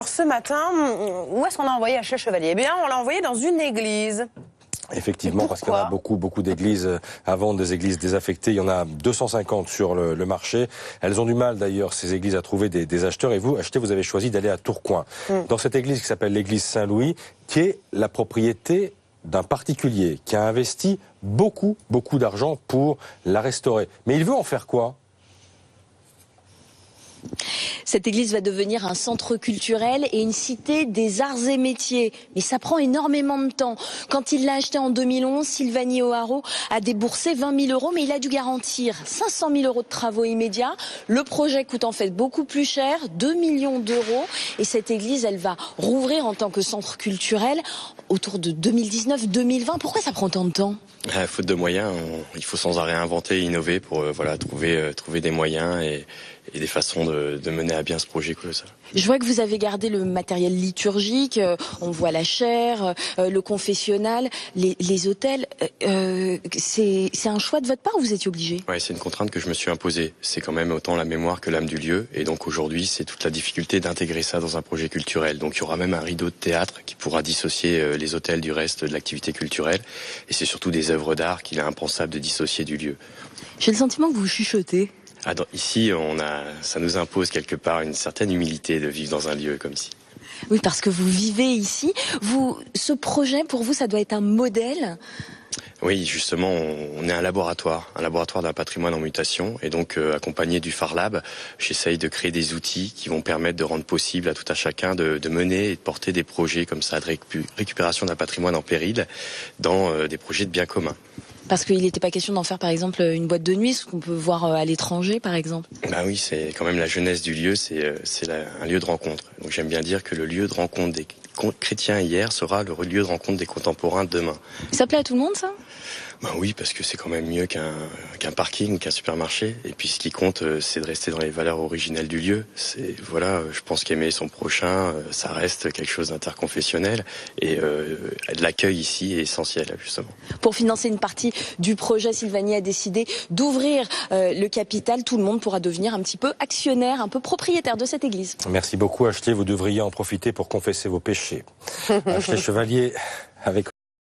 Ce matin, où est-ce qu'on a envoyé Achille Chevalier? Eh bien, on l'a envoyé dans une église. Effectivement, parce qu'il y en a beaucoup d'églises à vendre, des églises désaffectées. Il y en a 250 sur le marché. Elles ont du mal d'ailleurs, ces églises, à trouver des acheteurs. Et vous, vous avez choisi d'aller à Tourcoing, dans cette église qui s'appelle l'église Saint-Louis, qui est la propriété d'un particulier qui a investi beaucoup d'argent pour la restaurer. Mais il veut en faire quoi ? Cette église va devenir un centre culturel et une cité des arts et métiers. Mais ça prend énormément de temps. Quand il l'a acheté en 2011, Sylvanie O'Haraud a déboursé 20 000 €, mais il a dû garantir 500 000 € de travaux immédiats. Le projet coûte en fait beaucoup plus cher, 2 millions d'euros. Et cette église, elle va rouvrir en tant que centre culturel autour de 2019-2020. Pourquoi ça prend tant de temps ? Faute de moyens, il faut sans arrêt inventer et innover pour trouver des moyens et des façons de mener à bien ce projet colossal. Je vois que vous avez gardé le matériel liturgique, on voit la chaire, le confessionnal, les autels. C'est un choix de votre part ou vous étiez obligé ? Ouais, c'est une contrainte que je me suis imposée. C'est quand même autant la mémoire que l'âme du lieu. Et donc aujourd'hui, c'est toute la difficulté d'intégrer ça dans un projet culturel. Donc il y aura même un rideau de théâtre qui pourra dissocier les autels du reste de l'activité culturelle. Et c'est surtout des œuvres d'art qu'il est impensable de dissocier du lieu. J'ai le sentiment que vous chuchotez. Ici, ça nous impose quelque part une certaine humilité de vivre dans un lieu comme ici. Oui, parce que vous vivez ici. Ce projet, pour vous, ça doit être un modèle ? Oui, justement, on est un laboratoire d'un patrimoine en mutation. Et donc, accompagné du Phare Lab, j'essaye de créer des outils qui vont permettre de rendre possible à tout un chacun de mener et de porter des projets comme ça de récupération d'un patrimoine en péril dans des projets de bien commun. Parce qu'il n'était pas question d'en faire, par exemple, une boîte de nuit, ce qu'on peut voir à l'étranger, par exemple. Bah oui, c'est quand même la jeunesse du lieu, c'est un lieu de rencontre. Donc j'aime bien dire que le lieu de rencontre des chrétiens hier sera le lieu de rencontre des contemporains demain. Ça plaît à tout le monde, ça ? Ben oui, parce que c'est quand même mieux qu'un parking, qu'un supermarché. Et puis ce qui compte, c'est de rester dans les valeurs originelles du lieu. Je pense qu'aimer son prochain, ça reste quelque chose d'interconfessionnel. Et l'accueil ici est essentiel, justement. Pour financer une partie du projet, Sylvanie a décidé d'ouvrir le capital. Tout le monde pourra devenir un petit peu actionnaire, un peu propriétaire de cette église. Merci beaucoup, Achille. Vous devriez en profiter pour confesser vos péchés. Achille Chevalier avec